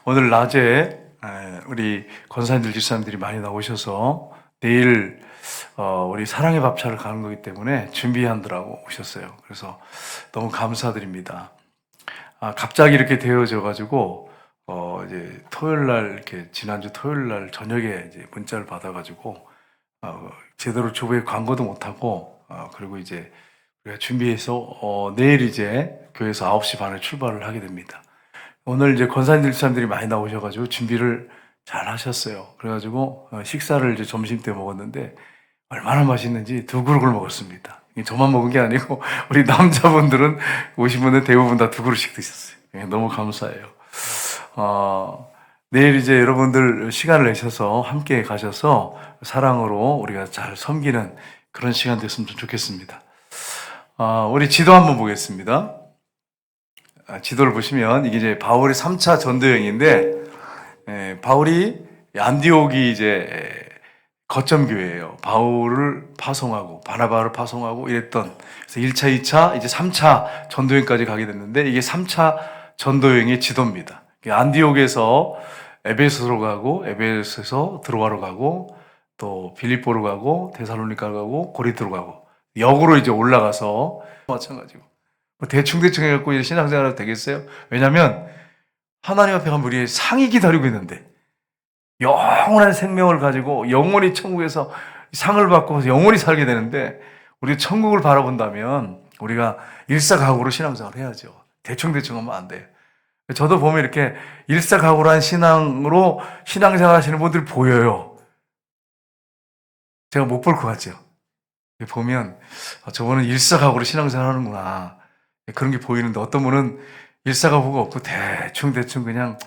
오늘 낮에 우리 권사님들, 집사님들이 많이 나오셔서 내일 우리 사랑의 밥차를 가는 거기 때문에 준비하느라고 오셨어요. 그래서 너무 감사드립니다. 갑자기 이렇게 되어져 가지고 이제 토요일 날 이렇게 지난주 토요일 날 저녁에 이제 문자를 받아 가지고 제대로 주부에 광고도 못 하고 그리고 이제 우리가 준비해서 내일 이제 교회에서 9시 반에 출발을 하게 됩니다. 오늘 이제 권사님들, 집사님들이 많이 나오셔가지고 준비를 잘 하셨어요. 그래가지고 식사를 이제 점심 때 먹었는데 얼마나 맛있는지 2그릇을 먹었습니다. 저만 먹은 게 아니고 우리 남자분들은 오신 분들 대부분 다 2그릇씩 드셨어요. 너무 감사해요. 내일 이제 여러분들 시간을 내셔서 함께 가셔서 사랑으로 우리가 잘 섬기는 그런 시간 됐으면 좋겠습니다. 우리 지도 한번 보겠습니다. 지도를 보시면 이게 이제 바울의 3차 전도 여행인데, 바울이 안디옥이 이제 거점 교회예요. 바울을 파송하고 바나바를 파송하고 이랬던, 그래서 1차, 2차, 이제 3차 전도 여행까지 가게 됐는데 이게 3차 전도 여행의 지도입니다. 안디옥에서 에베소로 가고, 에베소에서 드로아로 가고, 또 빌립보로 가고, 데살로니가로 가고, 고린도로 가고, 역으로 이제 올라가서 마찬가지고. 대충 해갖고 이제 신앙생활을 되겠어요? 왜냐면 하나님 앞에 가면 우리의 상이 기다리고 있는데 영원한 생명을 가지고 영원히 천국에서 상을 받고 영원히 살게 되는데, 우리 천국을 바라본다면 우리가 일사각오로 신앙생활을 해야죠. 대충 하면 안 돼요. 저도 보면 이렇게 일사각오한 신앙으로 신앙생활 하시는 분들이 보여요. 제가 못 볼 것 같죠? 보면 저분은 일사각오로 신앙생활 하는구나, 그런 게 보이는데, 어떤 분은 일사각오가 없고 대충 그냥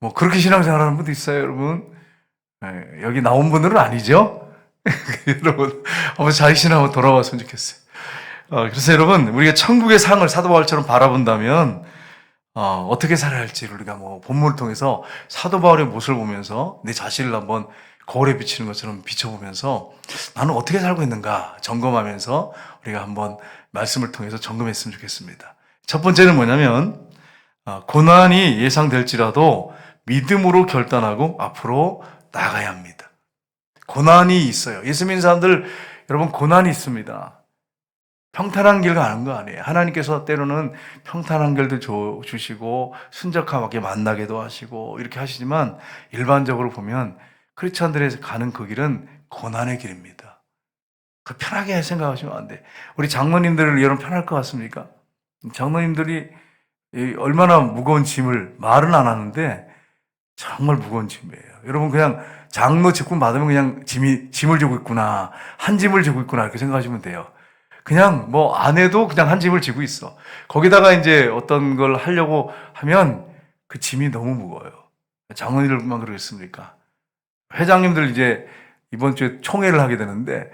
뭐 그렇게 신앙생활 하는 분도 있어요, 여러분. 여기 나온 분들은 아니죠? 여러분, 한번 자기 신앙 한번 돌아왔으면 좋겠어요. 그래서 여러분, 우리가 천국의 상을 사도 바울처럼 바라본다면 어떻게 살아야 할지를 우리가 뭐 본문을 통해서 사도 바울의 모습을 보면서 내 자신을 한번 거울에 비치는 것처럼 비춰보면서 나는 어떻게 살고 있는가 점검하면서 우리가 한번 말씀을 통해서 점검했으면 좋겠습니다. 첫 번째는 뭐냐면, 고난이 예상될지라도 믿음으로 결단하고 앞으로 나가야 합니다. 고난이 있어요. 예수 믿는 사람들, 여러분, 고난이 있습니다. 평탄한 길 가는 거 아니에요. 하나님께서 때로는 평탄한 길도 주시고 순적하게 만나게도 하시고 이렇게 하시지만, 일반적으로 보면 크리스찬들이 가는 그 길은 고난의 길입니다. 편하게 생각하시면 안 돼. 우리 장로님들 여러분 편할 것 같습니까? 장로님들이 얼마나 무거운 짐을, 말은 안 하는데 정말 무거운 짐이에요. 여러분, 그냥 장로 직분 받으면 그냥 짐을 지고 있구나, 한 짐을 지고 있구나, 이렇게 생각하시면 돼요. 그냥 뭐 안 해도 그냥 한 짐을 지고 있어. 거기다가 이제 어떤 걸 하려고 하면 그 짐이 너무 무거워요. 장로님들만 그러겠습니까? 회장님들 이제 이번 주에 총회를 하게 되는데,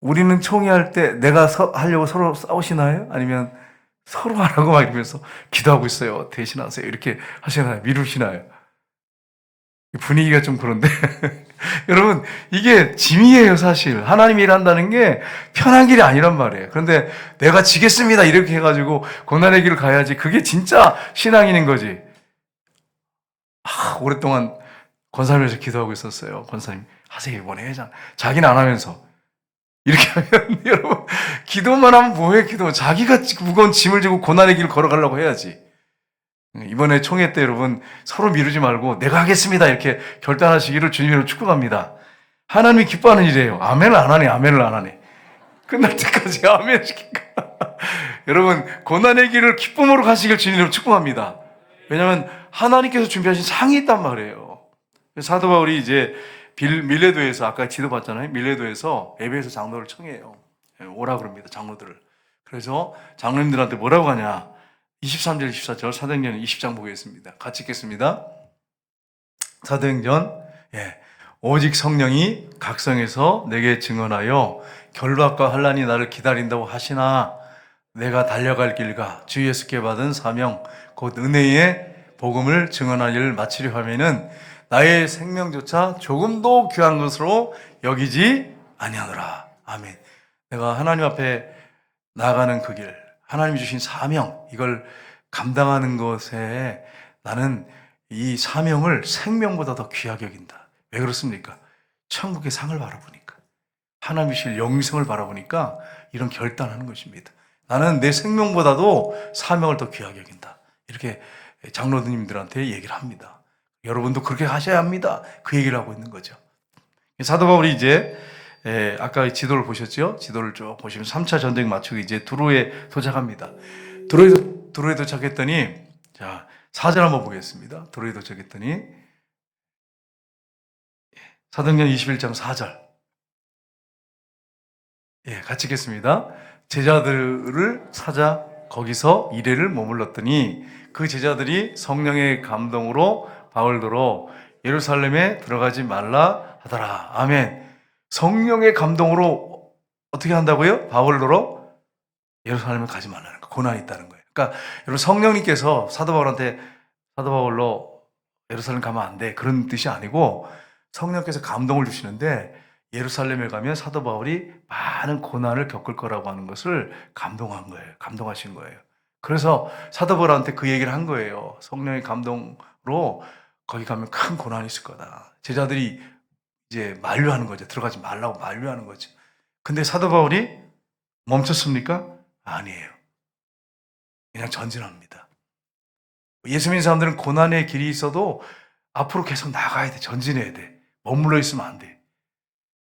우리는 총회할 때 내가 하려고 서로 싸우시나요? 아니면 서로 하라고 막 이러면서 기도하고 있어요, 대신하세요, 이렇게 하시나요? 미루시나요? 분위기가 좀 그런데 여러분, 이게 짐이에요. 사실 하나님이 일한다는 게 편한 길이 아니란 말이에요. 그런데 내가 지겠습니다 이렇게 해가지고 고난의 길을 가야지, 그게 진짜 신앙인인 거지. 오랫동안 권사님에서 기도하고 있었어요. 권사님 하세요, 이번에 회장. 자기는 안 하면서. 이렇게 하면 여러분, 기도만 하면 뭐해? 자기가 무거운 짐을 지고 고난의 길을 걸어가려고 해야지. 이번에 총회 때 여러분, 서로 미루지 말고 내가 하겠습니다 이렇게 결단하시기를 주님으로 축복합니다. 하나님이 기뻐하는 일이에요. 아멘을 안 하네, 아멘을 안 하네. 끝날 때까지 아멘 시킬까? 여러분, 고난의 길을 기쁨으로 가시길 주님으로 축복합니다. 왜냐하면 하나님께서 준비하신 상이 있단 말이에요. 사도 바울이 이제 밀레도에서, 아까 지도 봤잖아요. 밀레도에서 에베소 장로를 청해요. 오라 그럽니다, 장로들을. 그래서 장로님들한테 뭐라고 하냐, 23절 24절 사도행전 20장 보겠습니다. 같이 읽겠습니다. 사도행전, 오직 성령이 각성해서 내게 증언하여 결박과 환난이 나를 기다린다고 하시나 내가 달려갈 길과 주 예수께 받은 사명 곧 은혜의 복음을 증언할 일을 마치려 하면은 나의 생명조차 조금도 귀한 것으로 여기지 아니하노라. 아멘. 내가 하나님 앞에 나아가는 그 길, 하나님이 주신 사명, 이걸 감당하는 것에 나는 이 사명을 생명보다 더 귀하게 여긴다. 왜 그렇습니까? 천국의 상을 바라보니까, 하나님이 주실 영생을 바라보니까 이런 결단하는 것입니다. 나는 내 생명보다도 사명을 더 귀하게 여긴다. 이렇게 장로님들한테 얘기를 합니다. 여러분도 그렇게 하셔야 합니다. 그 얘기를 하고 있는 거죠. 사도 바울이 이제 아까 지도를 보셨죠? 지도를 쭉 보시면 3차 전쟁 마치고 이제 두로에 도착합니다. 두로에 도착했더니, 자, 4절 한번 보겠습니다. 두로에 도착했더니 사도행전 21장 4절. 같이 읽겠습니다. 제자들을 찾아 거기서 이레를 머물렀더니 그 제자들이 성령의 감동으로 바울더러 예루살렘에 들어가지 말라 하더라. 아멘. 성령의 감동으로 어떻게 한다고요? 바울더러 예루살렘에 가지 말라는 거. 고난이 있다는 거예요. 그러니까 여러분, 성령님께서 사도 바울로 예루살렘 가면 안 돼, 그런 뜻이 아니고, 성령께서 감동을 주시는데 예루살렘에 가면 사도 바울이 많은 고난을 겪을 거라고 하는 것을 감동한 거예요. 감동하신 거예요. 그래서 사도 바울한테 그 얘기를 한 거예요. 성령의 감동으로 거기 가면 큰 고난이 있을 거다. 제자들이 이제 만류하는 거죠. 들어가지 말라고 만류하는 거죠. 근데 사도 바울이 멈췄습니까? 아니에요. 그냥 전진합니다. 예수 믿는 사람들은 고난의 길이 있어도 앞으로 계속 나가야 돼. 전진해야 돼. 머물러 있으면 안 돼.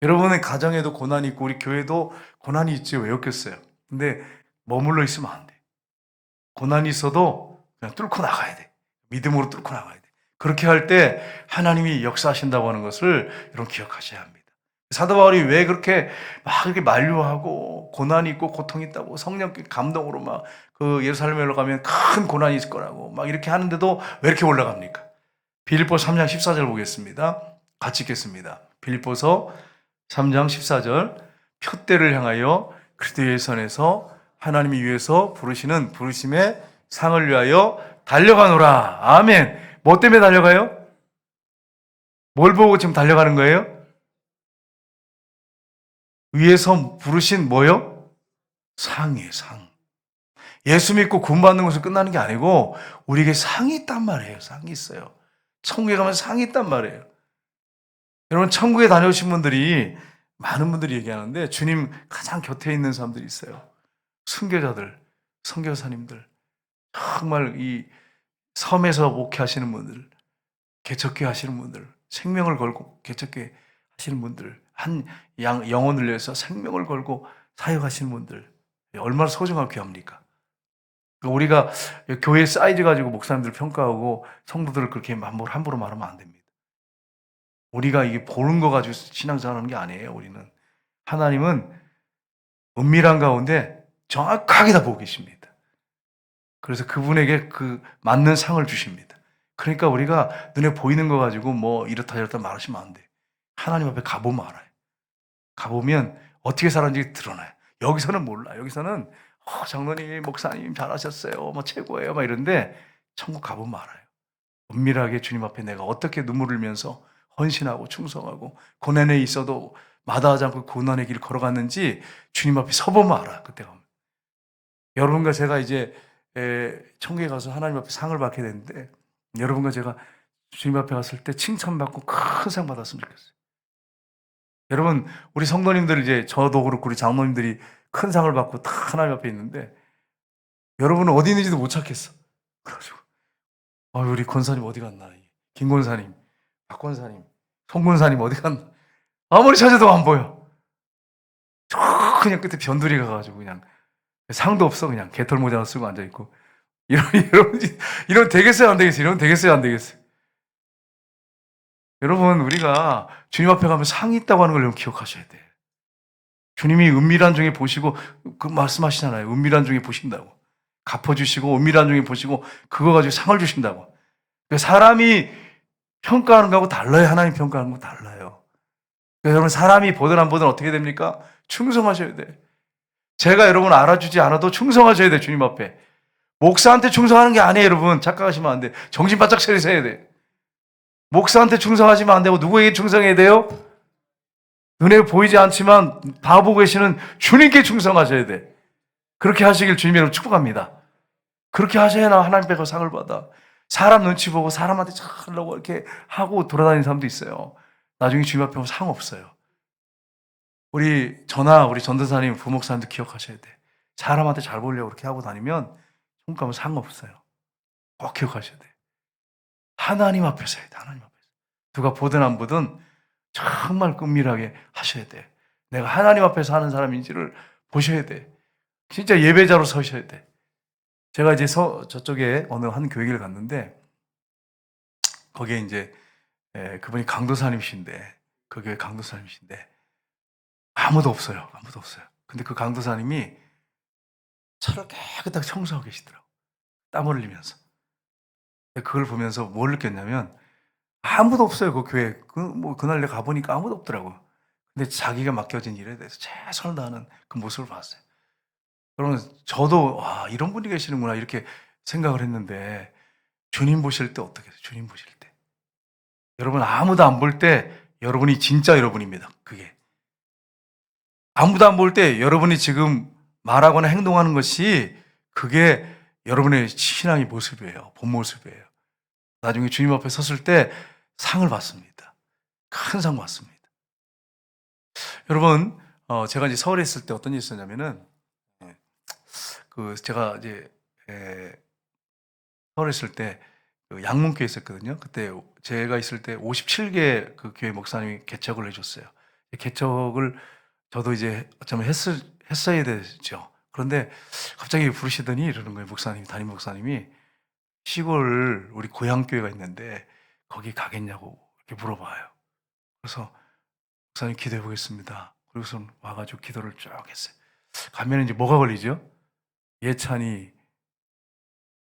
여러분의 가정에도 고난이 있고 우리 교회도 고난이 있지, 왜 없겠어요? 근데 머물러 있으면 안 돼. 고난이 있어도 그냥 뚫고 나가야 돼. 믿음으로 뚫고 나가야 돼. 그렇게 할 때 하나님이 역사하신다고 하는 것을 여러분 기억하셔야 합니다. 사도 바울이 왜 그렇게 막 이렇게 만류하고 고난이 있고 고통이 있다고 성령께 감동으로 막 그 예루살렘에 올라가면 큰 고난이 있을 거라고 막 이렇게 하는데도 왜 이렇게 올라갑니까? 빌립보서 3장 14절 보겠습니다. 같이 읽겠습니다. 빌립보서 3장 14절. 표대를 향하여 그리스도의 선에서 하나님이 위해서 부르시는 부르심의 상을 위하여 달려가노라. 아멘. 뭐 때문에 달려가요? 뭘 보고 지금 달려가는 거예요? 위에서 부르신 뭐요? 상이에요, 상. 예수 믿고 구원받는 것은 끝나는 게 아니고 우리에게 상이 있단 말이에요. 상이 있어요. 천국에 가면 상이 있단 말이에요. 여러분, 천국에 다녀오신 분들이, 많은 분들이 얘기하는데 주님 가장 곁에 있는 사람들이 있어요. 순교자들, 선교사님들, 정말 이 섬에서 목회하시는 분들, 개척교 하시는 분들, 생명을 걸고 개척교 하시는 분들, 한 영혼을 위해서 생명을 걸고 사역하시는 분들, 얼마나 소중하고 귀합니까? 우리가 교회 사이즈 가지고 목사님들 평가하고 성도들을 그렇게 함부로 말하면 안 됩니다. 우리가 이게 보는 거 가지고 신앙생활하는 게 아니에요. 우리는, 하나님은 은밀한 가운데 정확하게 다 보고 계십니다. 그래서 그분에게 그 맞는 상을 주십니다. 그러니까 우리가 눈에 보이는 거 가지고 뭐 이렇다 저렇다 말하시면 안 돼. 하나님 앞에 가보면 알아요. 가보면 어떻게 살았는지 드러나요. 여기서는 몰라. 여기서는 장로님, 목사님 잘하셨어요, 뭐 최고예요, 막 이런데 천국 가보면 알아요. 은밀하게 주님 앞에 내가 어떻게 눈물을 흘리면서 헌신하고 충성하고 고난에 있어도 마다하지 않고 고난의 길을 걸어갔는지 주님 앞에 서보면 알아. 그때 가면. 여러분과 제가 이제 천국에 가서 하나님 앞에 상을 받게 되는데, 여러분과 제가 주님 앞에 갔을 때 칭찬받고 큰 상 받았으면 좋겠어요. 여러분, 우리 성도님들, 이제 저도 그렇고 우리 장로님들이 큰 상을 받고 다 하나님 앞에 있는데 여러분은 어디 있는지도 못 찾겠어. 그래가지고 우리 권사님 어디 갔나, 김 권사님, 박 권사님, 송 권사님 어디 갔나, 아무리 찾아도 안 보여. 저 그냥 끝에 변두리 가가지고 그냥 상도 없어, 그냥 개털 모자 쓰고 앉아 있고. 이런 되겠어요, 안 되겠어요? 이런 되겠어요, 안 되겠어요? 여러분, 우리가 주님 앞에 가면 상이 있다고 하는 걸 여러분 기억하셔야 돼. 주님이 은밀한 중에 보시고, 그 말씀하시잖아요. 은밀한 중에 보신다고. 갚아주시고, 은밀한 중에 보시고, 그거 가지고 상을 주신다고. 사람이 평가하는 거하고 달라요. 하나님 평가하는 거 달라요. 여러분, 사람이 보든 안 보든 어떻게 됩니까? 충성하셔야 돼. 제가 여러분 알아주지 않아도 충성하셔야 돼, 주님 앞에. 목사한테 충성하는 게 아니에요, 여러분. 착각하시면 안 돼. 정신 바짝 차리셔야 해야 돼. 목사한테 충성하시면 안 되고 누구에게 충성해야 돼요? 눈에 보이지 않지만 다 보고 계시는 주님께 충성하셔야 돼. 그렇게 하시길 주님 여러분 축복합니다. 그렇게 하셔야 하나님 앞에 상을 받아. 사람 눈치 보고 사람한테 잘하려고 이렇게 하고 돌아다니는 사람도 있어요. 나중에 주님 앞에 오면 상 없어요. 우리 전도사님, 부목사님도 기억하셔야 돼. 사람한테 잘 보려고 그렇게 하고 다니면 손 가면 상 없어요. 꼭 기억하셔야 돼. 하나님 앞에서 해야 돼. 하나님 앞에서. 누가 보든 안 보든 정말 은밀하게 하셔야 돼. 내가 하나님 앞에서 하는 사람인지를 보셔야 돼. 진짜 예배자로 서셔야 돼. 제가 이제 저쪽에 어느 한 교회를 갔는데 거기에 이제 그분이 강도사님이신데 그 교회 강도사님이신데 아무도 없어요. 아무도 없어요. 근데 그 강도사님이 차를 깨끗하게 청소하고 계시더라고. 땀 흘리면서. 그걸 보면서 뭘 느꼈냐면 아무도 없어요. 그 교회. 그날 내가 가보니까 아무도 없더라고요. 근데 자기가 맡겨진 일에 대해서 최선을 다하는 그 모습을 봤어요. 그러면 저도 와, 이런 분이 계시는구나 이렇게 생각을 했는데 주님 보실 때 어떻게 해요? 주님 보실 때. 여러분 아무도 안 볼 때 여러분이 진짜 여러분입니다. 그게. 아무도 안 볼 때 여러분이 지금 말하거나 행동하는 것이 그게 여러분의 신앙의 모습이에요. 본 모습이에요. 나중에 주님 앞에 섰을 때 상을 받습니다. 큰 상 받습니다. 여러분, 제가 이제 서울에 있을 때 어떤 일이 있었냐면은, 예, 제가 이제, 서울에 있을 때, 양문교에 있었거든요. 그때 제가 있을 때 57개 그 교회 목사님이 개척을 해줬어요. 개척을 저도 이제 어쩌면 했어야 되죠. 그런데 갑자기 부르시더니 이러는 거예요. 담임 목사님이 시골 우리 고향교회가 있는데 거기 가겠냐고 이렇게 물어봐요. 그래서 목사님 기도해 보겠습니다. 그리고서 와가지고 기도를 쭉 했어요. 가면 이제 뭐가 걸리죠? 예찬이,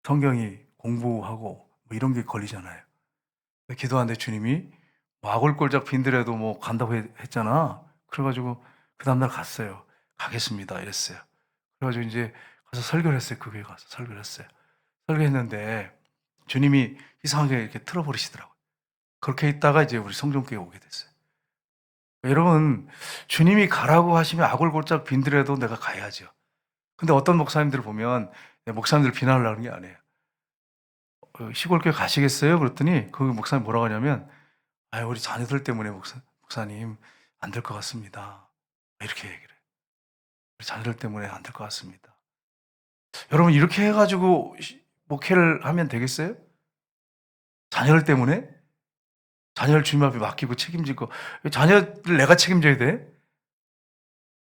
성경이 공부하고 뭐 이런 게 걸리잖아요. 기도하는데 주님이 뭐 아골골짝 빈들에도 뭐 간다고 했잖아. 그래가지고 그 다음날 갔어요. 가겠습니다. 이랬어요. 그래가지고 이제 가서 설교를 했어요. 그 교회 가서 설교를 했어요. 설교했는데 주님이 이상하게 이렇게 틀어버리시더라고요. 그렇게 있다가 이제 우리 성전교회 오게 됐어요. 여러분, 주님이 가라고 하시면 아골골짝 빈들에도 내가 가야죠. 근데 어떤 목사님들을 보면 목사님들 비난하려는 게 아니에요. 시골교회 가시겠어요? 그랬더니 그 목사님 뭐라고 하냐면 우리 자녀들 때문에 목사님 안 될 것 같습니다. 이렇게 얘기를 해요. 우리 자녀들 때문에 안 될 것 같습니다. 여러분 이렇게 해가지고 목회를 하면 되겠어요? 자녀들 때문에? 자녀를 주님 앞에 맡기고 책임지고 자녀를 내가 책임져야 돼?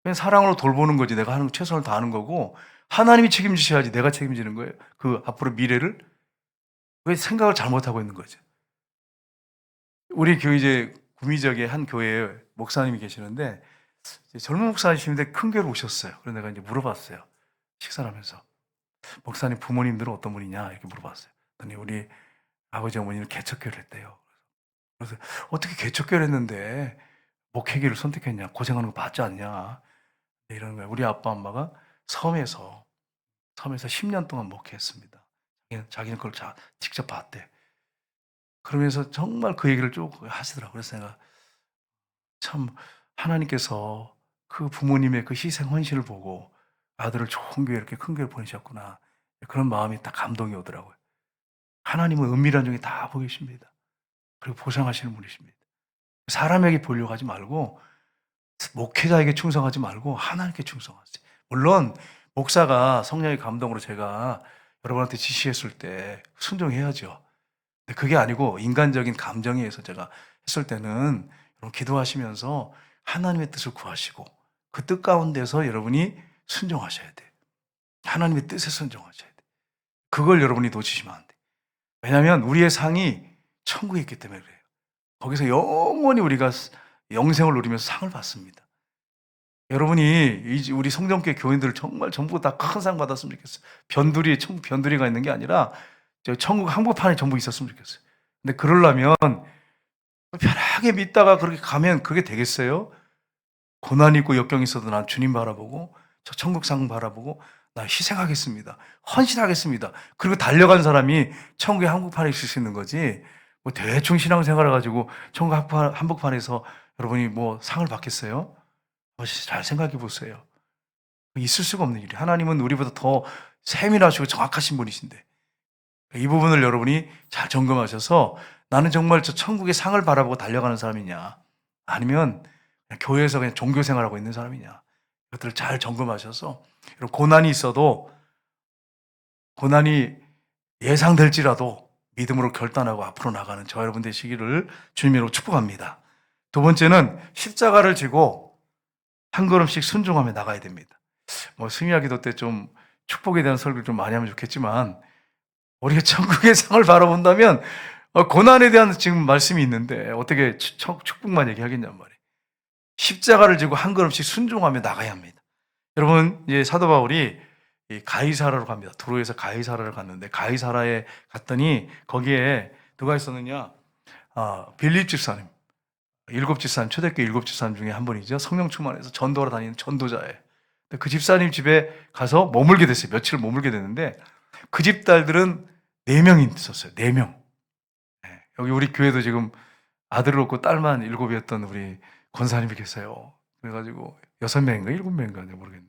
그냥 사랑으로 돌보는 거지. 내가 하는 최선을 다하는 거고 하나님이 책임지셔야지 내가 책임지는 거예요. 그 앞으로 미래를. 왜 생각을 잘못하고 있는 거죠. 우리 교회 이제 구미 지역에 한 교회에 목사님이 계시는데 젊은 목사님이신데 큰 교회로 오셨어요. 그래서 내가 이제 물어봤어요. 식사를 하면서 목사님 부모님들은 어떤 분이냐 이렇게 물어봤어요. 그랬더니 우리 아버지 어머니는 개척교회를 했대요. 그래서 어떻게 개척교회를 했는데 목회기를 선택했냐 고생하는 거 맞지 않냐 이러는 거예요. 우리 아빠 엄마가 섬에서 10년 동안 목회했습니다. 자기는 그걸 직접 봤대. 그러면서 정말 그 얘기를 쭉 하시더라고요. 그래서 내가 참 하나님께서 그 부모님의 그 희생 헌신을 보고 아들을 좋은 교회 이렇게 큰 교회 보내셨구나. 그런 마음이 딱 감동이 오더라고요. 하나님은 은밀한 중에 다 보고 계십니다. 그리고 보상하시는 분이십니다. 사람에게 보려고 하지 말고 목회자에게 충성하지 말고 하나님께 충성하세요. 물론 목사가 성령의 감동으로 제가 여러분한테 지시했을 때 순종해야죠. 근데 그게 아니고 인간적인 감정에 의해서 제가 했을 때는 여러분 기도하시면서 하나님의 뜻을 구하시고 그 뜻 가운데서 여러분이 순종하셔야 돼요. 하나님의 뜻에 순종하셔야 돼요. 그걸 여러분이 놓치시면 안 돼요. 왜냐하면 우리의 상이 천국에 있기 때문에 그래요. 거기서 영원히 우리가 영생을 누리면서 상을 받습니다. 여러분이 우리 성전교회 교인들 정말 전부 다 큰 상 받았으면 좋겠어요. 천국 변두리가 있는 게 아니라 천국 한복판에 전부 있었으면 좋겠어요. 근데 그러려면 편하게 믿다가 그렇게 가면 그게 되겠어요? 고난 있고 역경이 있어도 난 주님 바라보고 저 천국상 바라보고 나 희생하겠습니다. 헌신하겠습니다. 그리고 달려간 사람이 천국의 한복판에 있을 수 있는 거지. 뭐 대충 신앙생활을 가지고 천국 한복판에서 여러분이 뭐 상을 받겠어요? 잘 생각해 보세요. 있을 수가 없는 일이에요. 하나님은 우리보다 더 세밀하시고 정확하신 분이신데 이 부분을 여러분이 잘 점검하셔서 나는 정말 저 천국의 상을 바라보고 달려가는 사람이냐, 아니면 그냥 교회에서 그냥 종교 생활하고 있는 사람이냐, 이것들을 잘 점검하셔서 여러분, 고난이 있어도 고난이 예상될지라도 믿음으로 결단하고 앞으로 나가는 저 여러분 되시기를 주님으로 축복합니다. 두 번째는 십자가를 지고 한 걸음씩 순종하며 나가야 됩니다. 승리와 기도 때 좀 축복에 대한 설교를 좀 많이 하면 좋겠지만, 우리가 천국의 상을 바라본다면 고난에 대한 지금 말씀이 있는데 어떻게 축복만 얘기하겠냔 말이에요. 십자가를 지고 한 걸음씩 순종하며 나가야 합니다. 여러분, 이제 사도 바울이 가이사라로 갑니다. 두로에서 가이사라를 갔는데, 가이사라에 갔더니 거기에 누가 있었느냐? 빌립 집사님, 일곱 집사님, 초대교회 일곱 집사님 중에 한 분이죠. 성령 충만해서 전도하러 다니는 전도자예요. 그 집사님 집에 가서 머물게 됐어요. 며칠 머물게 됐는데, 그 집 딸들은 4명이 있었어요. 4명. 여기 우리 교회도 지금 아들을 얻고 딸만 7이었던 우리 권사님이 계세요. 그래가지고 6명인가 7명인가 모르겠네.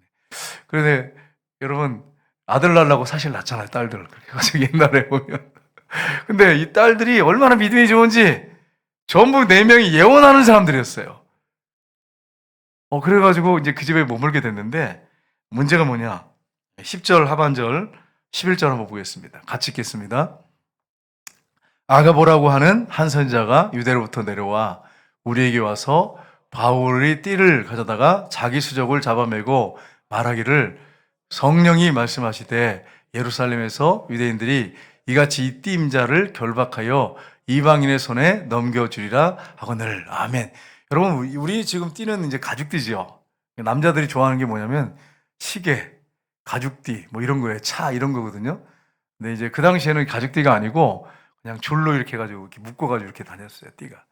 그런데 여러분, 아들 낳으려고 사실 낳잖아요, 딸들. 그렇게 해가지고 옛날에 보면. 근데 이 딸들이 얼마나 믿음이 좋은지 전부 4명이 예언하는 사람들이었어요. 그래가지고 이제 그 집에 머물게 됐는데, 문제가 뭐냐? 10절 하반절, 11절 한번 보겠습니다. 같이 읽겠습니다. 아가보라고 하는 한 선지자가 유대로부터 내려와 우리에게 와서 바울의 띠를 가져다가 자기 수족을 잡아매고 말하기를, 성령이 말씀하시되 예루살렘에서 유대인들이 이같이 이 띠 임자를 결박하여 이방인의 손에 넘겨주리라 하거늘. 아멘. 여러분, 우리 지금 띠는 이제 가죽띠지요. 남자들이 좋아하는 게 뭐냐면 시계, 가죽띠, 이런 거예요. 차, 이런 거거든요. 근데 이제 그 당시에는 가죽띠가 아니고 그냥 줄로 이렇게 해가지고 이렇게 묶어가지고 이렇게 다녔어요, 띠가.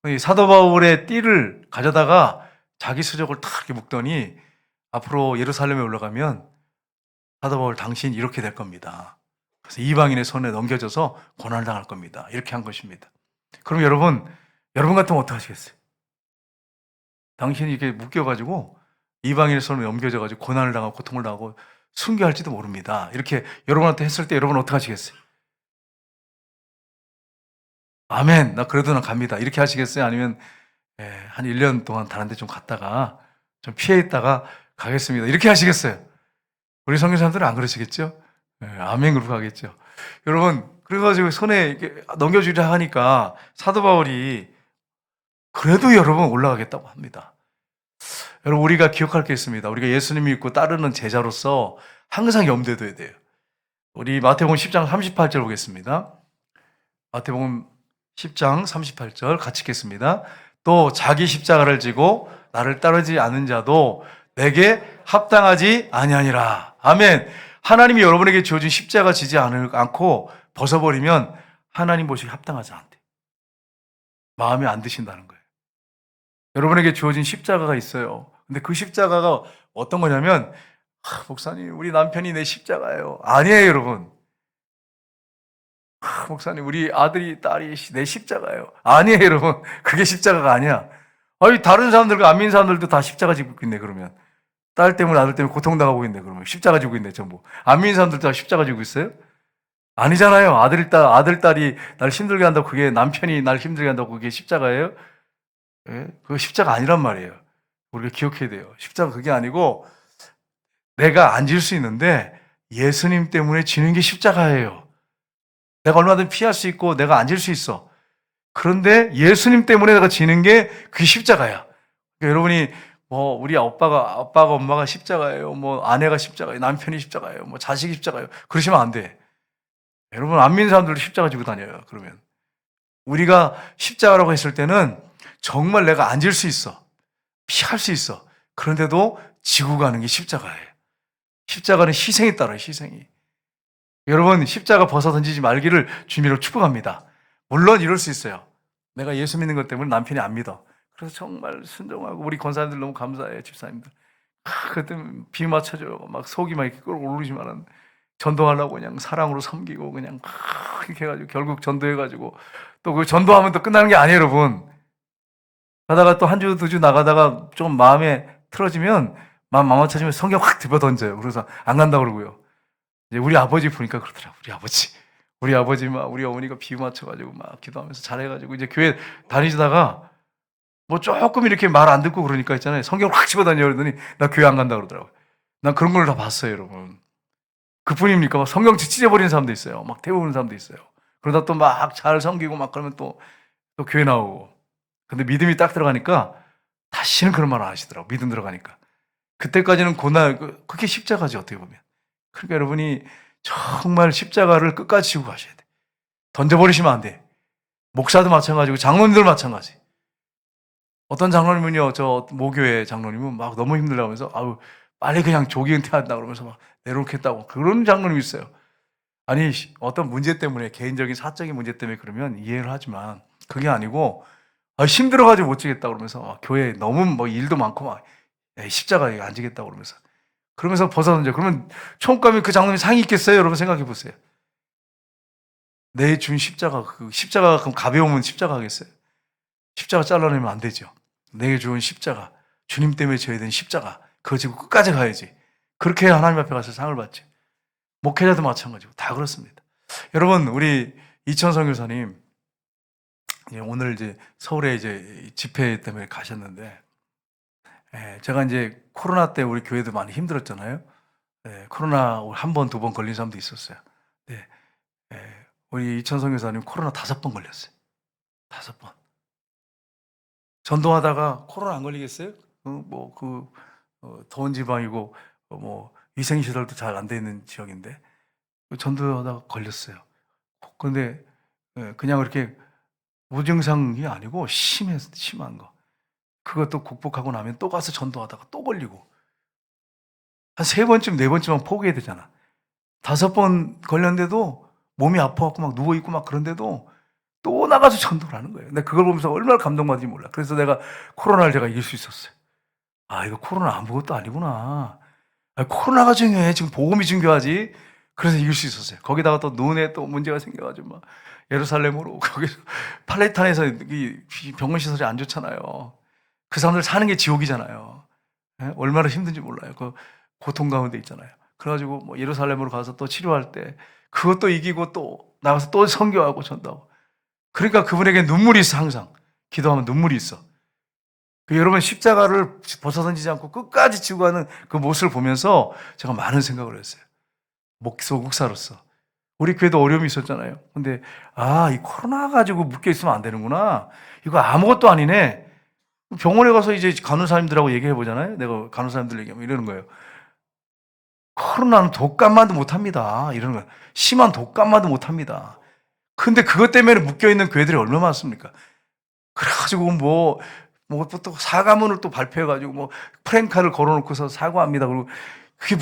이 사도 바울의 띠를 가져다가 자기 수족을 탁 이렇게 묶더니, 앞으로 예루살렘에 올라가면 사도 바울 당신 이렇게 될 겁니다. 그래서 이방인의 손에 넘겨져서 고난을 당할 겁니다. 이렇게 한 것입니다. 그럼 여러분 같으면 어떻게 하시겠어요? 당신이 이렇게 묶여가지고 이방인의 손에 넘겨져가지고 고난을 당하고 고통을 당하고 순교할지도 모릅니다. 이렇게 여러분한테 했을 때 여러분 어떻게 하시겠어요? 아멘, 나 그래도 난 갑니다. 이렇게 하시겠어요? 아니면 한 1년 동안 다른 데 좀 갔다가 좀 피해 있다가 가겠습니다. 이렇게 하시겠어요? 우리 성경 사람들은 안 그러시겠죠? 아멘 그러고 가겠죠. 여러분, 그래가지고 손에 이렇게 넘겨주려 하니까 사도 바울이 그래도 여러분 올라가겠다고 합니다. 여러분, 우리가 기억할 게 있습니다. 우리가 예수님 믿고 따르는 제자로서 항상 염두에 둬야 돼요. 우리 마태복음 10장 38절 보겠습니다. 마태복음 10장 38절 같이 읽겠습니다. 또 자기 십자가를 지고 나를 따르지 않는 자도 내게 합당하지 아니하니라. 아멘. 하나님이 여러분에게 주어진 십자가 지지 않고 벗어버리면 하나님 보시기 합당하지 않대. 마음에 안 드신다는 거예요. 여러분에게 주어진 십자가가 있어요. 근데 그 십자가가 어떤 거냐면, 목사님, 우리 남편이 내 십자가예요. 아니에요, 여러분. 목사님, 우리 아들이, 딸이 내 십자가예요. 아니에요, 여러분. 그게 십자가가 아니야. 다른 사람들과 안 믿는 사람들도 다 십자가 지고 있네, 그러면. 딸 때문에, 아들 때문에 고통당하고 있네, 그러면. 십자가 지고 있네, 전부. 안 믿는 사람들도 다 십자가 지고 있어요? 아니잖아요. 아들, 딸이 날 힘들게 한다고, 그게 남편이 날 힘들게 한다고 그게 십자가예요? 예? 그거 십자가 아니란 말이에요. 우리가 기억해야 돼요. 십자가 그게 아니고, 내가 안 질 수 있는데 예수님 때문에 지는 게 십자가예요. 내가 얼마든 피할 수 있고 내가 안 질 수 있어. 그런데 예수님 때문에 내가 지는 게 그게 십자가야. 그러니까 여러분이 우리 아빠가 엄마가 십자가예요. 아내가 십자가예요. 남편이 십자가예요. 자식이 십자가예요. 그러시면 안 돼. 여러분, 안 믿는 사람들도 십자가 지고 다녀요. 그러면 우리가 십자가라고 했을 때는 정말 내가 안 질 수 있어. 피할 수 있어. 그런데도 지고 가는 게 십자가예요. 십자가는 희생이 따라요, 희생이. 여러분, 십자가 벗어 던지지 말기를 주님으로 축복합니다. 물론 이럴 수 있어요. 내가 예수 믿는 것 때문에 남편이 안 믿어. 그래서 정말 순종하고, 우리 권사님들 너무 감사해요, 집사님들. 그때 비 맞춰줘요. 막 속이 막 이렇게 끓어오르지만은 전도하려고 그냥 사랑으로 섬기고 그냥 이렇게 해가지고 결국 전도해가지고, 또 그 전도하면 또 끝나는 게 아니에요, 여러분. 가다가 또 한 주, 2주 나가다가 좀 마음에 틀어지면, 마음 망가뜨리면 성경 확 집어 던져요. 그래서 안 간다고 그러고요. 이제 우리 아버지 보니까 그러더라고요. 우리 아버지. 우리 아버지 막 우리 어머니가 비유 맞춰가지고 막 기도하면서 잘해가지고 이제 교회 다니시다가 뭐 조금 이렇게 말 안 듣고 그러니까 있잖아요. 성경 확 집어다녀 그러더니 나 교회 안 간다 그러더라고요. 난 그런 걸 다 봤어요, 여러분. 그뿐입니까? 막 성경책 찢어버리는 사람도 있어요. 막 태우는 사람도 있어요. 그러다 또 막 잘 섬기고 막 그러면 또 교회 나오고. 근데 믿음이 딱 들어가니까 다시는 그런 말 안 하시더라고. 믿음 들어가니까. 그때까지는 고난, 그게 십자가지, 어떻게 보면. 그러니까 여러분이 정말 십자가를 끝까지 지고 가셔야 돼. 던져버리시면 안 돼. 목사도 마찬가지고 장로님들 마찬가지. 어떤 장로님은요, 저 모교회 장로님은 막 너무 힘들다고 하면서, 아유, 빨리 그냥 조기 은퇴한다 그러면서 막 내놓겠다고. 그런 장로님이 있어요. 아니, 어떤 문제 때문에, 개인적인 사적인 문제 때문에 그러면 이해를 하지만, 그게 아니고, 아, 힘들어가지고 못 지겠다 그러면서, 교회 너무 뭐 일도 많고 막, 십자가에 안 지겠다 그러면서. 그러면서 벗어던져. 그러면 처음 가면 그 장로님이 상이 있겠어요? 여러분 생각해 보세요. 내 준 십자가, 그 십자가가 그럼 가벼우면 십자가 하겠어요? 십자가 잘라내면 안 되죠. 내게 주은 십자가, 주님 때문에 져야 되는 십자가, 그거 지고 끝까지 가야지. 그렇게 해야 하나님 앞에 가서 상을 받지. 목회자도 마찬가지고 다 그렇습니다. 여러분, 우리 이천성 교사님 오늘 이제 서울에 이제 집회 때문에 가셨는데, 제가 이제 코로나 때 우리 교회도 많이 힘들었잖아요. 코로나 한 번, 두 번 걸린 사람도 있었어요. 네, 우리 이천성 교사님 코로나 5번 걸렸어요. 5번. 전도하다가 코로나 안 걸리겠어요? 더운 지방이고, 뭐, 위생시설도 잘 안 돼 있는 지역인데, 전도하다가 걸렸어요. 그런데, 그냥 이렇게 무증상이 아니고 심한 거. 그것도 극복하고 나면 또 가서 전도하다가 또 걸리고, 한 3번쯤, 4번쯤은 포기해야 되잖아. 5번 걸렸는데도 몸이 아파갖고 막 누워있고 막 그런데도 또 나가서 전도를 하는 거예요. 근데 그걸 보면서 얼마나 감동받는지 몰라. 그래서 내가 코로나를 제가 이길 수 있었어요. 아, 이거 코로나 아무것도 아니구나. 아, 코로나가 중요해. 지금 복음이 중요하지. 그래서 이길 수 있었어요. 거기다가 또 눈에 또 문제가 생겨가지고 막 예루살렘으로 거기서 팔레탄에서 이 병원 시설이 안 좋잖아요. 그 사람들 사는 게 지옥이잖아요. 얼마나 힘든지 몰라요. 그 고통 가운데 있잖아요. 그래가지고 뭐 예루살렘으로 가서 또 치료할 때 그것도 이기고 또 나가서 또 선교하고 전도하고. 그러니까 그분에게 눈물이 있어, 항상. 기도하면 눈물이 있어. 여러분 십자가를 벗어던지지 않고 끝까지 지고 가는 그 모습을 보면서 제가 많은 생각을 했어요. 목소국사로서. 우리 교회도 어려움이 있었잖아요. 근데 이 코로나 가지고 묶여 있으면 안 되는구나. 이거 아무것도 아니네. 병원에 가서 이제 간호사님들하고 얘기해 보잖아요. 내가 간호사님들 얘기하면 이러는 거예요. 코로나는 독감만도 못합니다. 이러는 거예요. 심한 독감만도 못합니다. 근데 그것 때문에 묶여 있는 교회들이 얼마나 많습니까? 그래가지고 또 사과문을 또 발표해가지고 프랭카를 걸어놓고서 사과합니다. 그리고 그게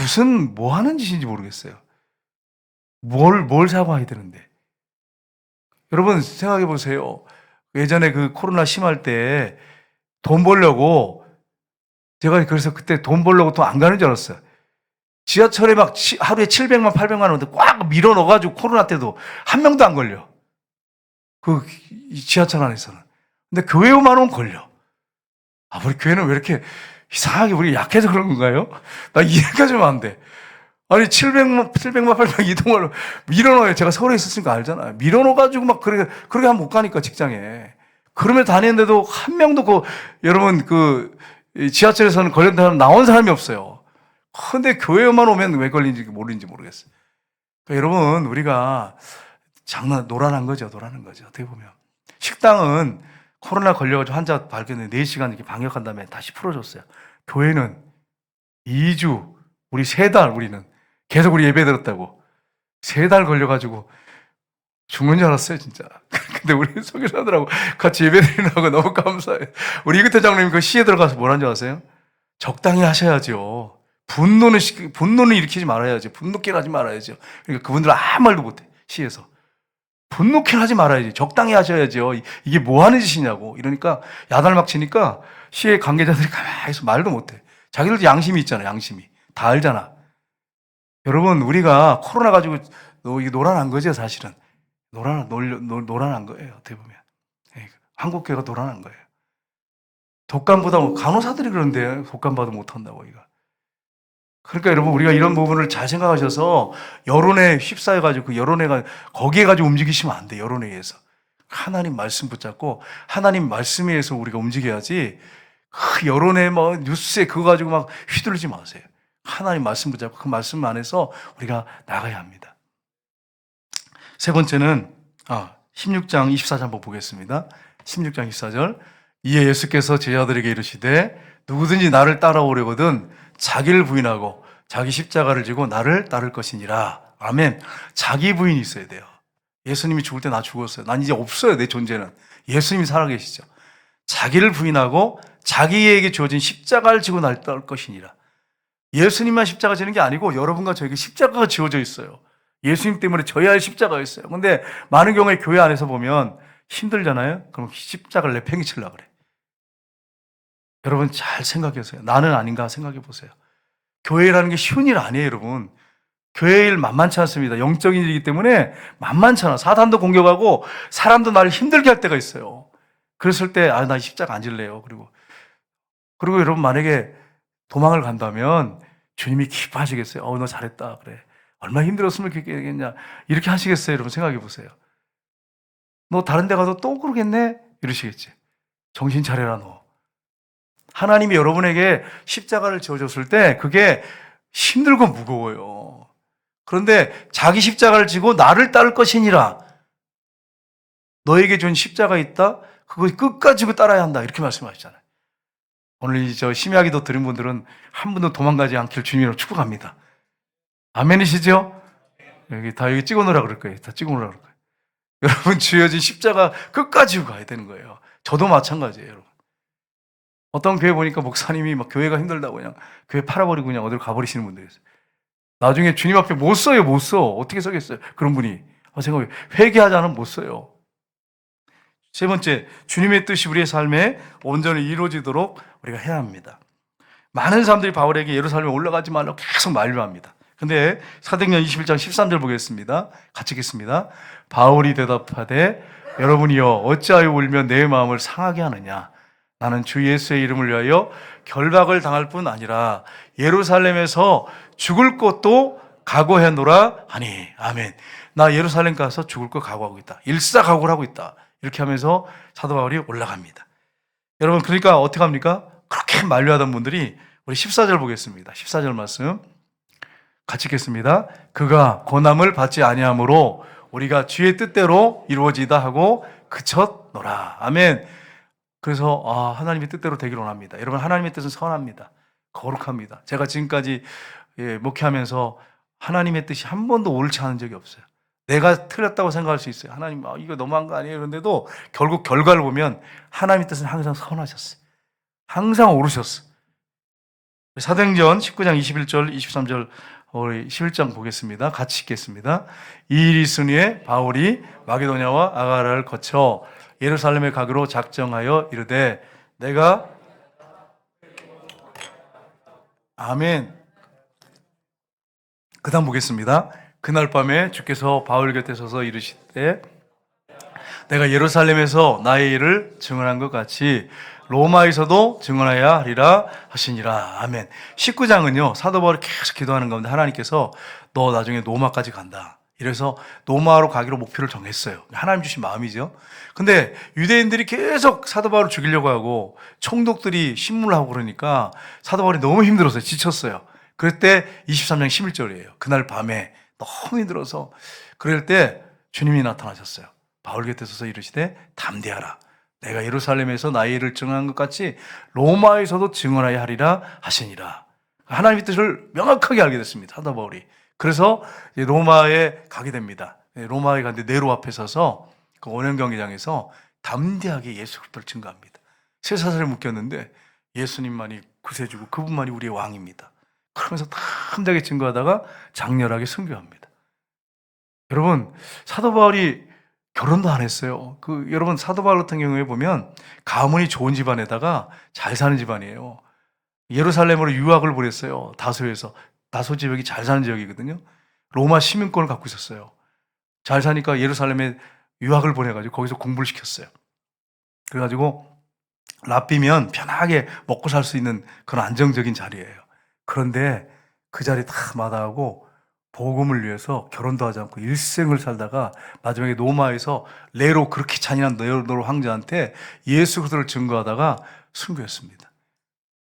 뭐 하는 짓인지 모르겠어요. 뭘 사과해야 되는데. 여러분 생각해 보세요. 예전에 그 코로나 심할 때 돈 벌려고 제가 그래서 그때 돈 벌려고 또 안 가는 줄 알았어요. 지하철에 막 하루에 700만, 800만 원인데 꽉 밀어 넣어가지고 코로나 때도 한 명도 안 걸려. 그 지하철 안에서는. 근데 교회만 오면 걸려. 우리 교회는 왜 이렇게 이상하게 우리 약해서 그런 건가요? 나 이해가 좀 안 돼. 아니, 700만, 800만 이동을 밀어넣어요. 제가 서울에 있었으니까 알잖아요. 밀어넣어가지고 막 그렇게 하면 못 가니까 직장에. 그러면 다니는데도 한 명도 여러분 지하철에서는 걸렸다는 사람 나온 사람이 없어요. 근데 교회만 오면 왜 걸린지 모르는지 모르겠어요. 그러니까 여러분, 우리가 노란한 거죠. 어떻게 보면. 식당은 코로나 걸려가지고 환자 발견해 4시간 이렇게 방역한 다음에 다시 풀어줬어요. 교회는 2주, 우리 3달 우리는 계속 우리 예배 들었다고. 3달 걸려가지고 죽는 줄 알았어요, 진짜. 근데 우리 선교사들하고 같이 예배 드리려고 너무 감사해요. 우리 이그태 장로님 그 시에 들어가서 뭐라는 줄 아세요? 적당히 하셔야죠. 분노는 일으키지 말아야죠. 분노케 하지 말아야죠. 그러니까 그분들은 아무 말도 못해, 시에서. 분노케 하지 말아야지. 적당히 하셔야죠. 이게 뭐 하는 짓이냐고. 이러니까 야단을 막 치니까 시의 관계자들이 가만히 있어 말도 못해. 자기들도 양심이 있잖아, 양심이. 다 알잖아. 여러분, 우리가 코로나 가지고 이게 노란한 거죠, 사실은. 노란한 거예요, 어떻게 보면. 한국교회가 노란한 거예요. 독감보다 간호사들이 그런데 독감봐도 못한다고, 이거. 그러니까 여러분, 우리가 이런 부분을 잘 생각하셔서 여론에 휩싸여가지고 그 여론에 거기에 가지고 움직이시면 안 돼. 여론에 의해서 하나님 말씀 붙잡고 하나님 말씀에 의해서 우리가 움직여야지, 그 여론에 뭐 뉴스에 그거 가지고 막 휘둘리지 마세요. 하나님 말씀 붙잡고 그 말씀 안에서 우리가 나가야 합니다. 세 번째는 16장 24절 한번 보겠습니다. 16장 24절. 이에 예수께서 제자들에게 이르시되 누구든지 나를 따라오려거든 자기를 부인하고 자기 십자가를 지고 나를 따를 것이니라. 아멘. 자기 부인이 있어야 돼요. 예수님이 죽을 때 나 죽었어요. 난 이제 없어요. 내 존재는. 예수님이 살아계시죠. 자기를 부인하고 자기에게 주어진 십자가를 지고 나를 따를 것이니라. 예수님만 십자가 지는 게 아니고 여러분과 저에게 십자가가 지어져 있어요. 예수님 때문에 져야 할 십자가가 있어요. 근데 많은 경우에 교회 안에서 보면 힘들잖아요. 그럼 십자가를 내팽개치려고 그래. 여러분 잘 생각해보세요. 나는 아닌가 생각해 보세요. 교회라는 게 쉬운 일 아니에요, 여러분. 교회 일 만만치 않습니다. 영적인 일이기 때문에 만만치 않아. 사단도 공격하고 사람도 나를 힘들게 할 때가 있어요. 그랬을 때 나 십자가 안 질래요. 그리고 여러분 만약에 도망을 간다면 주님이 기뻐하시겠어요? 너 잘했다. 그래. 얼마나 힘들었으면 그렇게 하겠냐. 이렇게 하시겠어요? 여러분 생각해 보세요. 너 다른 데 가도 또 그러겠네? 이러시겠지. 정신 차려라 너. 하나님이 여러분에게 십자가를 지어줬을 때 그게 힘들고 무거워요. 그런데 자기 십자가를 지고 나를 따를 것이니라. 너에게 준 십자가 있다? 그거 끝까지 지고 따라야 한다. 이렇게 말씀하시잖아요. 오늘 심야기도 들은 분들은 한 분도 도망가지 않길 주님으로 축복합니다. 아멘이시죠? 여기 찍어놓으라 그럴 거예요. 다 찍어놓으라 그럴 거예요. 여러분 주어진 십자가 끝까지 지고 가야 되는 거예요. 저도 마찬가지예요, 여러분. 어떤 교회 보니까 목사님이 막 교회가 힘들다고 그냥 교회 팔아버리고 그냥 어디로 가버리시는 분들이 있어요. 나중에 주님 앞에 못 써요, 못 써. 어떻게 서겠어요? 그런 분이. 생각해. 회개하지 않으면 못 써요. 세 번째, 주님의 뜻이 우리의 삶에 온전히 이루어지도록 우리가 해야 합니다. 많은 사람들이 바울에게 예루살렘에 올라가지 말라고 계속 만류합니다. 근데 사도행전 21장 13절 보겠습니다. 같이 읽겠습니다. 바울이 대답하되 여러분이여 어찌하여 울며 내 마음을 상하게 하느냐. 나는 주 예수의 이름을 위하여 결박을 당할 뿐 아니라 예루살렘에서 죽을 것도 각오해노라 하니. 아멘. 나 예루살렘 가서 죽을 거 각오하고 있다. 일사각오를 하고 있다. 이렇게 하면서 사도 바울이 올라갑니다. 여러분 그러니까 어떻게 합니까? 그렇게 만류하던 분들이 우리 14절 보겠습니다. 14절 말씀 같이 읽겠습니다. 그가 고난을 받지 아니하므로 우리가 주의 뜻대로 이루어지다 하고 그쳤노라. 아멘. 그래서 하나님의 뜻대로 되기를 원합니다. 여러분 하나님의 뜻은 선합니다. 거룩합니다. 제가 지금까지 목회하면서 하나님의 뜻이 한 번도 옳지 않은 적이 없어요. 내가 틀렸다고 생각할 수 있어요. 하나님 이거 너무한 거 아니에요? 그런데도 결국 결과를 보면 하나님의 뜻은 항상 선하셨어요. 항상 옳으셨어요. 사도행전 19장 21절 23절 우리 11장 보겠습니다. 같이 읽겠습니다. 이 일이 있은 후에 바울이 마게도냐와 아가라를 거쳐 예루살렘에 가기로 작정하여 이르되 내가 아멘. 그 다음 보겠습니다. 그날 밤에 주께서 바울 곁에 서서 이르시되 내가 예루살렘에서 나의 일을 증언한 것 같이 로마에서도 증언해야 하리라 하시니라. 아멘. 19장은요 사도 바울이 계속 기도하는 가운데 하나님께서 너 나중에 로마까지 간다. 이래서 로마로 가기로 목표를 정했어요. 하나님 주신 마음이죠. 근데 유대인들이 계속 사도 바울을 죽이려고 하고 총독들이 신문을 하고 그러니까 사도 바울이 너무 힘들었어요. 지쳤어요. 그럴 때 23장 11절이에요. 그날 밤에 너무 힘들어서 그럴 때 주님이 나타나셨어요. 바울 곁에 서서 이르시되 담대하라. 내가 예루살렘에서 나의 일을 증언한 것 같이 로마에서도 증언하여 하리라 하시니라. 하나님의 뜻을 명확하게 알게 됐습니다. 사도 바울이. 그래서 로마에 가게 됩니다. 로마에 갔는데 네로 앞에 서서 그 원형 경기장에서 담대하게 예수 그리스도를 증거합니다. 쇠사슬에 묶였는데 예수님만이 구세주고 그분만이 우리의 왕입니다. 그러면서 담대하게 증거하다가 장렬하게 순교합니다. 여러분 사도 바울이 결혼도 안 했어요. 여러분 사도 바울 같은 경우에 보면 가문이 좋은 집안에다가 잘 사는 집안이에요. 예루살렘으로 유학을 보냈어요. 다소에서. 다소 지역이 잘 사는 지역이거든요. 로마 시민권을 갖고 있었어요. 잘 사니까 예루살렘에 유학을 보내가지고 거기서 공부를 시켰어요. 그래가지고 랍비면 편하게 먹고 살 수 있는 그런 안정적인 자리예요. 그런데 그 자리 다 마다하고 복음을 위해서 결혼도 하지 않고 일생을 살다가 마지막에 로마에서 네로, 그렇게 잔인한 네로 황제한테 예수 그리스도를 증거하다가 순교했습니다.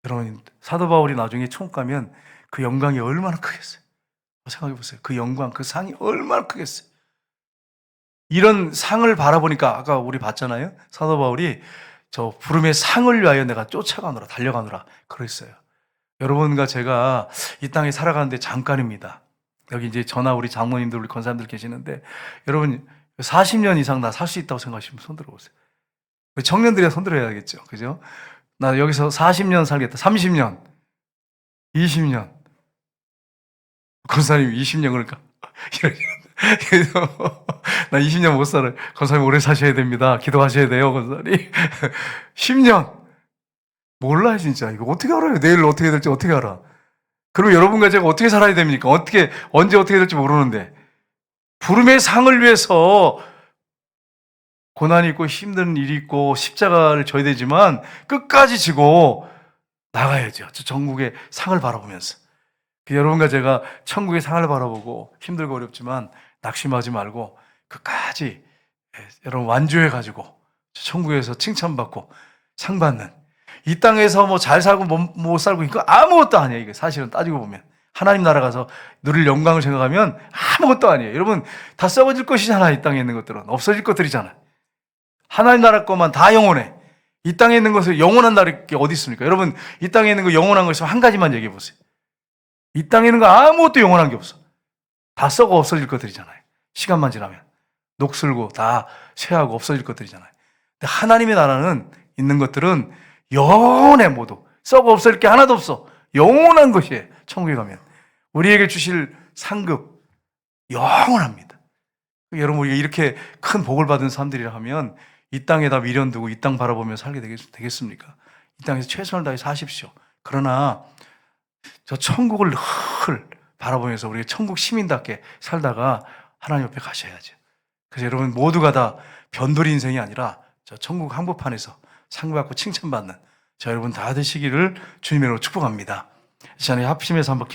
여러분, 사도 바울이 나중에 천국 가면 그 영광이 얼마나 크겠어요. 생각해 보세요. 그 영광, 그 상이 얼마나 크겠어요. 이런 상을 바라보니까 아까 우리 봤잖아요. 사도 바울이 저 부름의 상을 위하여 내가 쫓아가노라, 달려가노라 그랬어요. 여러분과 제가 이 땅에 살아가는데 잠깐입니다. 여기 이제 저나 우리 장모님들, 우리 권사님들 계시는데, 여러분 40년 이상 나 살 수 있다고 생각하시면 손 들어보세요. 청년들이 손 들어야겠죠. 그죠? 나 여기서 40년 살겠다. 30년, 20년. 권사님 20년 그러니까 그래서 나 20년 못 살아요. 권사님 오래 사셔야 됩니다. 기도하셔야 돼요, 권사님. 10년. 몰라요, 진짜. 이거 어떻게 알아요? 내일 어떻게 될지 어떻게 알아? 그럼 여러분과 제가 어떻게 살아야 됩니까? 언제 어떻게 될지 모르는데. 부름의 상을 위해서 고난이 있고 힘든 일이 있고 십자가를 져야 되지만 끝까지 지고 나가야죠. 저 전국의 상을 바라보면서. 여러분과 제가 천국의 상을 바라보고 힘들고 어렵지만 낙심하지 말고 끝까지 여러분 완주해가지고 천국에서 칭찬받고 상 받는, 이 땅에서 뭐 잘 살고 못 살고 이거 아무것도 아니에요. 이게 사실은 따지고 보면 하나님 나라 가서 누릴 영광을 생각하면 아무것도 아니에요. 여러분 다 썩어질 것이잖아요. 이 땅에 있는 것들은 없어질 것들이잖아요. 하나님 나라 것만 다 영원해. 이 땅에 있는 것을 영원한 나라 게 어디 있습니까? 여러분 이 땅에 있는 거 영원한 거 있으면 한 가지만 얘기해 보세요. 이 땅에 있는 거 아무것도 영원한 게 없어. 다 썩어 없어질 것들이잖아요. 시간만 지나면 녹슬고 다 쇠하고 없어질 것들이잖아요. 근데 하나님의 나라는 있는 것들은 영원해. 모두 썩어 없어질 게 하나도 없어. 영원한 것이에요. 천국에 가면 우리에게 주실 상급 영원합니다. 여러분 우리가 이렇게 큰 복을 받은 사람들이라 하면 이 땅에다 미련 두고 이 땅 바라보며 살게 되겠습니까? 이 땅에서 최선을 다해 사십시오. 그러나 저 천국을 늘 바라보면서 우리가 천국 시민답게 살다가 하나님 옆에 가셔야죠. 그래서 여러분 모두가 다 변돌이 인생이 아니라 저 천국 한복판에서 상 받고 칭찬받는 저 여러분 다 되시기를 주님으로 축복합니다. 이 시간에 합심해서 한번